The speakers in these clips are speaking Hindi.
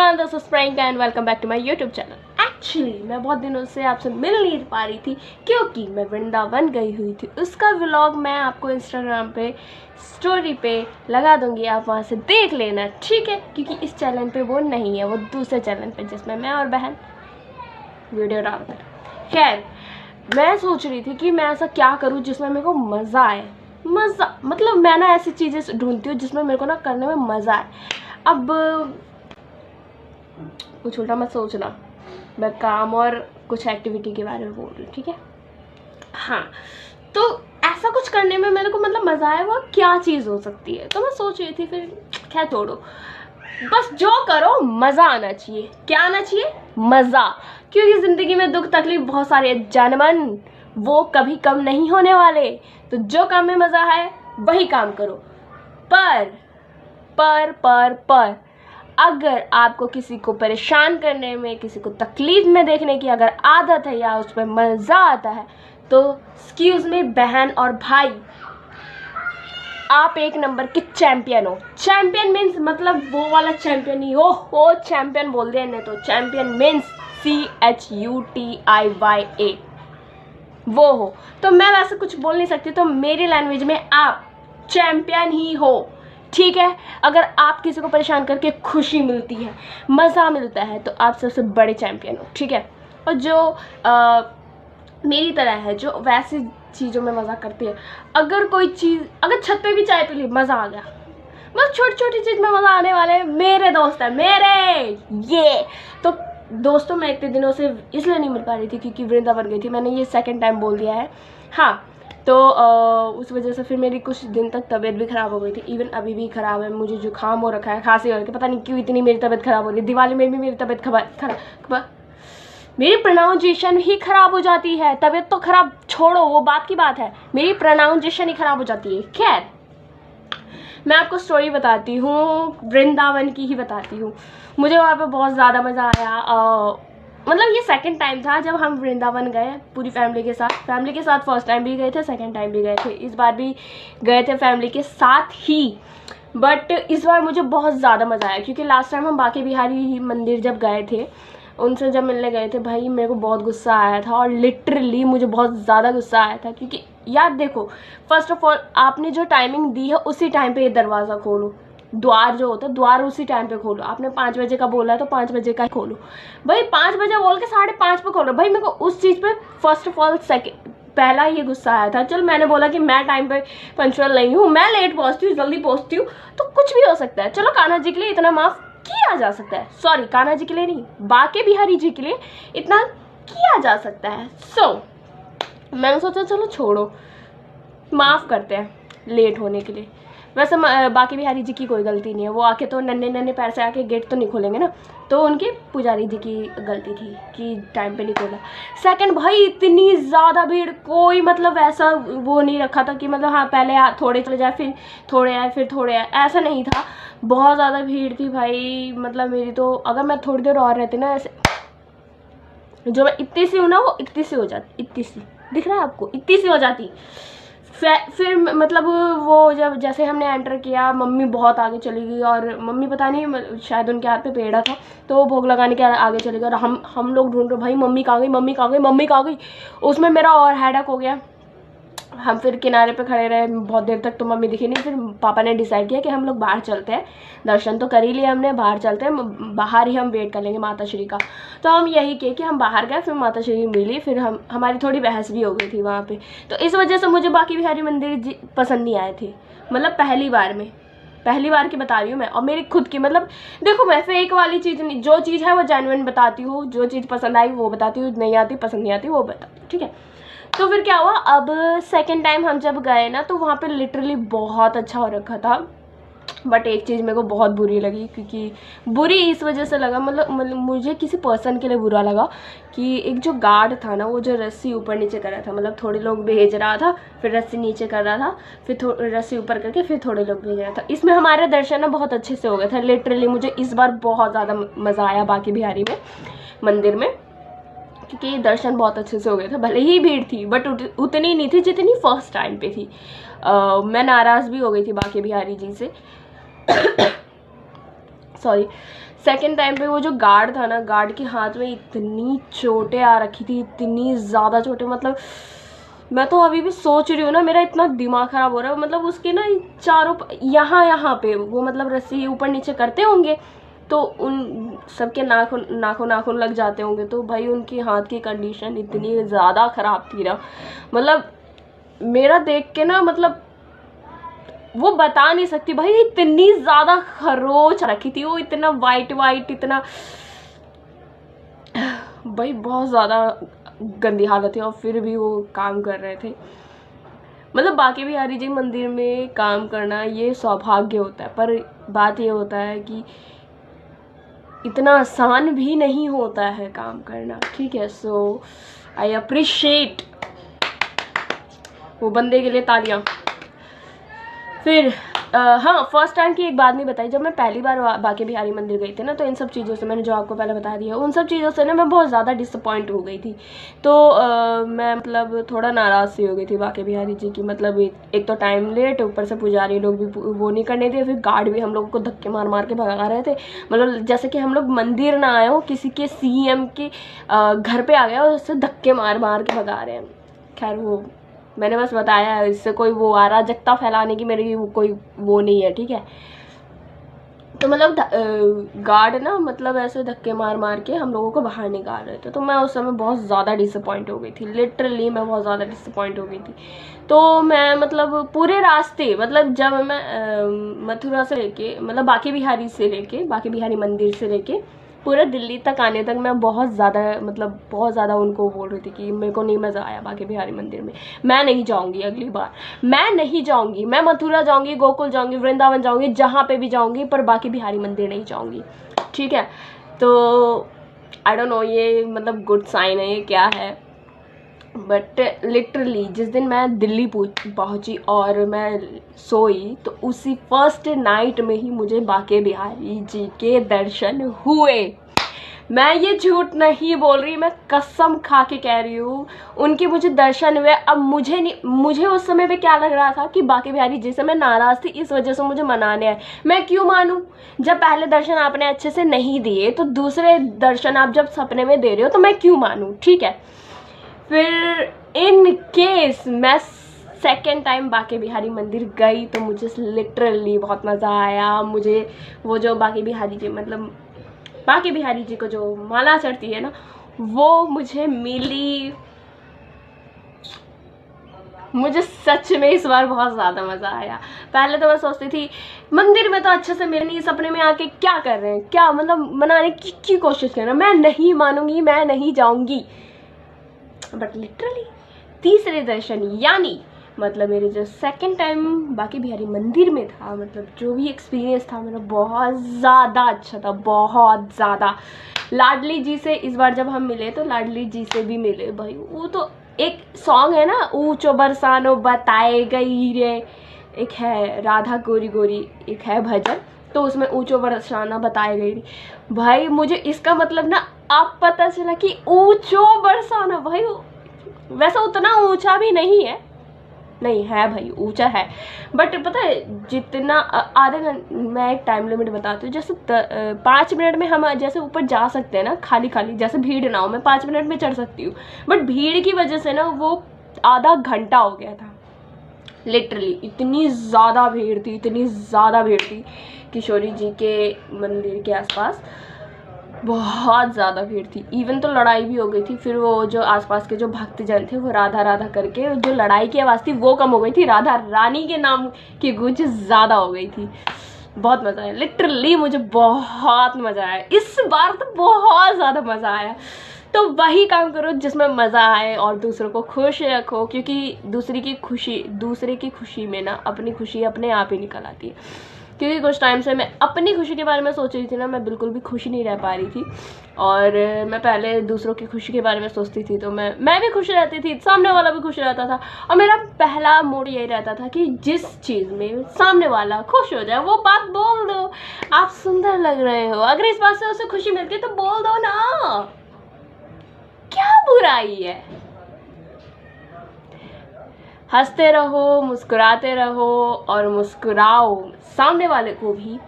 Everyone, this is Priyanka and welcome back to my YouTube channel. Actually मैं बहुत दिनों से आपसे मिल नहीं पा रही थी क्योंकि मैं वृंदावन गई हुई थी। उसका व्लॉग मैं आपको इंस्टाग्राम पे स्टोरी पे लगा दूंगी, आप वहाँ से देख लेना, ठीक है? क्योंकि इस चैनल पे वो नहीं है, वो दूसरे चैनल पे जिसमें मैं और बहन वीडियो डालते हैं। खैर, मैं सोच रही थी कि मैं ऐसा क्या करूँ जिसमें मेरे को मज़ा आए। मज़ा मतलब मैं ना ऐसी चीज़ें ढूंढती हूँ जिसमें मेरे को ना करने में मज़ा आए। अब कुछ उल्टा मत सोचना, मैं काम और कुछ एक्टिविटी के बारे में बोल रही हूँ, ठीक है? हाँ, तो ऐसा कुछ करने में मेरे को मतलब मज़ा आए, वो क्या चीज़ हो सकती है? तो मैं सोच रही थी, फिर क्या छोड़ो, बस जो करो मज़ा आना चाहिए। क्या आना चाहिए? मज़ा। क्योंकि ज़िंदगी में दुख तकलीफ बहुत सारे जनमन, वो कभी कम नहीं होने वाले। तो जो काम में मज़ा है वही काम करो। पर अगर आपको किसी को परेशान करने में, किसी को तकलीफ में देखने की अगर आदत है या उस पर मज़ा आता है, तो एक्सक्यूज़ मी बहन और भाई, आप एक नंबर के चैंपियन हो। चैंपियन मीन्स मतलब वो वाला चैंपियन ही हो चैंपियन बोल दिया इन्हें, तो चैंपियन मीन्स CHUTIYA, वो हो। तो मैं वैसे कुछ बोल नहीं सकती, तो मेरी लैंग्वेज में आप चैंपियन ही हो, ठीक है? अगर आप किसी को परेशान करके खुशी मिलती है, मज़ा मिलता है, तो आप सबसे बड़े चैंपियन हो, ठीक है? और जो मेरी तरह है, जो वैसी चीज़ों में मज़ा करती है, अगर कोई चीज़, अगर छत पे भी चाय पी ली, मज़ा आ गया। बस छोटी छोटी चीज़ में मज़ा आने वाले मेरे दोस्त हैं, मेरे ये। तो दोस्तों, मैं इतने दिनों से इसलिए नहीं मिल पा रही थी क्योंकि वृंदावन गई थी। मैंने ये सेकंड टाइम बोल दिया है, हाँ। तो उस वजह से फिर मेरी कुछ दिन तक तबीयत भी ख़राब हो गई थी। इवन अभी भी ख़राब है, मुझे जुकाम हो रखा है, खांसी हो रखी है, पता नहीं क्यों इतनी मेरी तबीयत ख़राब हो रही है। दिवाली में भी मेरी तबीयत खराब, मेरी प्रोनाउंसिएशन ही ख़राब हो जाती है। तबीयत तो ख़राब छोड़ो, वो बात की बात है, मेरी प्रोनाउंसिएशन ही ख़राब हो जाती है। खैर, मैं आपको स्टोरी बताती हूँ, वृंदावन की ही बताती हूँ। मुझे वहाँ पे बहुत ज़्यादा मज़ा आया। मतलब ये सेकंड टाइम था जब हम वृंदावन गए पूरी फैमिली के साथ। फर्स्ट टाइम भी गए थे, सेकंड टाइम भी गए थे, इस बार भी गए थे फैमिली के साथ ही। बट इस बार मुझे बहुत ज़्यादा मज़ा आया क्योंकि लास्ट टाइम हम बांके बिहारी मंदिर जब गए थे, उनसे जब मिलने गए थे, भाई मेरे को बहुत गुस्सा आया था, और लिटरली मुझे बहुत ज़्यादा गुस्सा आया था। क्योंकि यार देखो, फर्स्ट ऑफ ऑल आपने जो टाइमिंग दी है उसी टाइम पे ये दरवाज़ा खोलो। द्वार जो होता है, द्वार उसी टाइम पे खोलो। आपने 5 बजे का बोला है तो 5 बजे का ही खोलो। भाई 5 बजे बोल के 5:30 पे खोलो। भाई मेरे को उस चीज़ पे फर्स्ट ऑफ ऑल पहला ये गुस्सा आया था। चल, मैंने बोला कि मैं टाइम पे पंक्चुअल नहीं हूँ, मैं लेट पहुँचती हूँ, जल्दी पहुँचती हूँ, तो कुछ भी हो सकता है। चलो, कान्हा जी के लिए इतना माफ़ किया जा सकता है। सॉरी, कान्हा जी के लिए नहीं, बांके बिहारी जी के लिए इतना किया जा सकता है। मैंने सोचा चलो छोड़ो, माफ़ करते हैं लेट होने के लिए। वैसे बांके बिहारी जी की कोई गलती नहीं है, वो आके तो नन्हे पैर से आके गेट तो नहीं खोलेंगे ना, तो उनके पुजारी जी की गलती थी कि टाइम पे नहीं खोला। सेकंड, भाई इतनी ज़्यादा भीड़, कोई मतलब ऐसा वो नहीं रखा था कि मतलब हाँ पहले थोड़े चले जाए, फिर थोड़े आए, फिर थोड़े आए, ऐसा नहीं था। बहुत ज़्यादा भीड़ थी भाई। मतलब मेरी तो, अगर मैं थोड़ी देर और रहती ना, ऐसे जो मैं इतनी सी हूँ ना, वो इतनी सी हो जाती, इतनी सी दिख रहा है आपको, इतनी सी हो जाती। फिर मतलब वो जब जैसे हमने एंटर किया, मम्मी बहुत आगे चली गई, और मम्मी पता नहीं शायद उनके हाथ पे पेड़ा था, तो वो भोग लगाने के आगे चली गई, और हम लोग ढूंढ रहे, भाई मम्मी कहाँ गई। उसमें मेरा और हेडेक हो गया। हम फिर किनारे पे खड़े रहे बहुत देर तक, तो मम्मी दिखी नहीं। फिर पापा ने डिसाइड किया कि हम लोग बाहर चलते हैं, दर्शन तो कर ही लिए हमने, बाहर चलते हैं, बाहर ही हम वेट कर लेंगे माता श्री का। तो हम यही किए कि हम बाहर गए, फिर माता श्री मिली, फिर हमारी थोड़ी बहस भी हो गई थी वहाँ पे। तो इस वजह से मुझे बांके बिहारी मंदिर पसंद नहीं आए थे, मतलब पहली बार की बता रही हूँ मैं। और मेरी खुद की, मतलब देखो, मैं फेक वाली चीज़ नहीं, जो चीज़ है वो जेन्युइन बताती हूँ, जो चीज़ पसंद आई वो बताती हूँ, नहीं आती पसंद नहीं आती वो बताती हूँ, ठीक है? तो फिर क्या हुआ, अब सेकंड टाइम हम जब गए ना, तो वहाँ पे लिटरली बहुत अच्छा हो रखा था। बट एक चीज़ मेरे को बहुत बुरी लगी, क्योंकि बुरी इस वजह से लगा, मतलब मुझे किसी पर्सन के लिए बुरा लगा कि एक जो गार्ड था ना, वो जो रस्सी ऊपर नीचे कर रहा था, मतलब थोड़े लोग भेज रहा था, फिर रस्सी नीचे कर रहा था, फिर रस्सी ऊपर करके फिर थोड़े लोग भेज रहा था। इसमें हमारे दर्शन ना बहुत अच्छे से हो गए थे। लिटरली मुझे इस बार बहुत ज़्यादा मज़ा आया बांके बिहारी में मंदिर में, क्योंकि दर्शन बहुत अच्छे से हो गए थे। भले ही भीड़ थी, बट उतनी नहीं थी जितनी फर्स्ट टाइम पे थी। मैं नाराज़ भी हो गई थी बांके बिहारी जी से सॉरी। सेकंड टाइम पे वो जो गार्ड था ना, गार्ड के हाथ में इतनी चोटें आ रखी थी, इतनी ज़्यादा चोटें, मतलब मैं तो अभी भी सोच रही हूँ ना, मेरा इतना दिमाग ख़राब हो रहा है। मतलब उसके ना चारों यहाँ पे वो मतलब रस्सी ऊपर नीचे करते होंगे तो उन सबके नाखून लग जाते होंगे। तो भाई उनके हाथ की कंडीशन इतनी ज़्यादा ख़राब थी ना, मतलब मेरा देख के ना, मतलब वो बता नहीं सकती भाई, इतनी ज़्यादा खरोच रखी थी वो, इतना वाइट इतना, भाई बहुत ज़्यादा गंदी हालत थी। और फिर भी वो काम कर रहे थे। मतलब बांके बिहारी जी मंदिर में काम करना ये सौभाग्य होता है, पर बात ये होता है कि इतना आसान भी नहीं होता है काम करना, ठीक है। सो आई अप्रिशिएट वो बंदे के लिए तालियां। फिर हाँ, फर्स्ट टाइम की एक बात नहीं बताई। जब मैं पहली बार बांके बिहारी मंदिर गई थी ना, तो इन सब चीज़ों से, मैंने जो आपको पहले बता दिया, उन सब चीज़ों से ना मैं बहुत ज़्यादा डिसअपॉइंट हो गई थी। तो मैं मतलब थोड़ा नाराज़ सी हो गई थी बांके बिहारी जी की। मतलब एक तो टाइम लेट, ऊपर से पुजारी लोग भी वो नहीं करने थे, फिर गार्ड भी हम लोगों को धक्के मार के भगा रहे थे। मतलब जैसे कि हम लोग मंदिर ना आए हो, किसी के CM के घर पर आ गया और उससे धक्के मार के भगा रहे हैं। खैर वो मैंने बस बताया है, इससे कोई वो अराजकता फैलाने की मेरी कोई वो नहीं है, ठीक है। तो मतलब गार्ड ना मतलब ऐसे धक्के मार के हम लोगों को बाहर निकाल रहे थे। तो मैं उस समय बहुत ज़्यादा डिसअपॉइंट हो गई थी, लिटरली मैं बहुत ज़्यादा डिसअपॉइंट हो गई थी। तो मैं मतलब पूरे रास्ते, मतलब जब मैं मथुरा से लेके, मतलब बांके बिहारी मंदिर से लेके पूरा दिल्ली तक आने तक मैं बहुत ज़्यादा उनको बोल रही थी कि मेरे को नहीं मज़ा आया बांके बिहारी मंदिर में, मैं नहीं जाऊंगी अगली बार, मैं नहीं जाऊंगी, मैं मथुरा जाऊंगी, गोकुल जाऊंगी, वृंदावन जाऊंगी, जहाँ पे भी जाऊंगी, पर बांके बिहारी मंदिर नहीं जाऊंगी, ठीक है। तो आई डोंट नो ये मतलब गुड साइन है, ये क्या है, बट लिटरली जिस दिन मैं दिल्ली पहुंची और मैं सोई, तो उसी फर्स्ट नाइट में ही मुझे बांके बिहारी जी के दर्शन हुए। मैं ये झूठ नहीं बोल रही, मैं कसम खा के कह रही हूँ, उनके मुझे दर्शन हुए। अब मुझे उस समय पे क्या लग रहा था कि बांके बिहारी जी से मैं नाराज़ थी, इस वजह से मुझे मनाने आए। मैं क्यों मानूं? जब पहले दर्शन आपने अच्छे से नहीं दिए, तो दूसरे दर्शन आप जब सपने में दे रहे हो, तो मैं क्यों मानूं, ठीक है। फिर इन केस मैं सेकेंड टाइम बांके बिहारी मंदिर गई, तो मुझे लिटरली बहुत मज़ा आया। मुझे वो जो बांके बिहारी जी को जो माला चढ़ती है ना, वो मुझे मिली। मुझे सच में इस बार बहुत ज़्यादा मज़ा आया। पहले तो मैं सोचती थी मंदिर में तो अच्छे से मेरे नहीं, सपने में आके क्या कर रहे हैं, क्या मतलब मनाने की कोशिश कर रहे हैं, मैं नहीं मानूंगी, मैं नहीं जाऊंगी। बट लिटरली तीसरे दर्शन, यानी मतलब मेरे जो सेकंड टाइम बांके बिहारी मंदिर में था, मतलब जो भी एक्सपीरियंस था मेरा बहुत ज़्यादा अच्छा था, बहुत ज़्यादा। लाडली जी से इस बार जब हम मिले, तो लाडली जी से भी मिले भाई। वो तो एक सॉन्ग है ना, ऊंचो बरसानो बताए गई रे, एक है राधा गोरी गोरी, एक है भजन, तो उसमें ऊंचो बरसाना बताए गई भाई। मुझे इसका मतलब ना अब पता चला कि ऊंचो बरसाना भाई, वैसा उतना ऊंचा भी नहीं है, नहीं है भाई, ऊंचा है, बट पता है जितना आधे घंटे, मैं एक टाइम लिमिट बताती हूँ, जैसे 5 मिनट में हम जैसे ऊपर जा सकते हैं ना, खाली जैसे भीड़ ना हो, मैं 5 मिनट में चढ़ सकती हूँ, बट भीड़ की वजह से ना वो आधा घंटा हो गया था। लिटरली इतनी ज़्यादा भीड़ थी किशोरी जी के मंदिर के आसपास, बहुत ज़्यादा भीड़ थी। इवन तो लड़ाई भी हो गई थी। फिर वो जो आसपास के जो भक्तजन थे, वो राधा राधा करके, जो लड़ाई की आवाज़ थी वो कम हो गई थी, राधा रानी के नाम की गूंज ज़्यादा हो गई थी। बहुत मज़ा आया, लिटरली मुझे बहुत मज़ा आया इस बार, तो बहुत ज़्यादा मज़ा आया। तो वही काम करो जिसमें मज़ा आए और दूसरों को खुश रखो, क्योंकि दूसरे की खुशी में ना अपनी खुशी अपने आप ही निकल आती है। क्योंकि कुछ टाइम से मैं अपनी खुशी के बारे में सोच रही थी ना, मैं बिल्कुल भी खुश नहीं रह पा रही थी। और मैं पहले दूसरों की खुशी के बारे में सोचती थी, तो मैं भी खुश रहती थी, सामने वाला भी खुश रहता था। और मेरा पहला मोड यही रहता था कि जिस चीज़ में सामने वाला खुश हो जाए, वो बात बोल दो। आप सुंदर लग रहे हो, अगर इस बात से उसे खुशी मिलती है तो बोल दो ना, क्या बुराई है। हंसते रहो, मुस्कुराते रहो, और मुस्कुराओ सामने वाले को भी,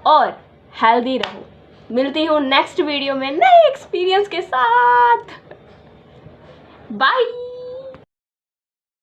और हेल्दी रहो। मिलती हूँ नेक्स्ट वीडियो में नए एक्सपीरियंस के साथ। बाय।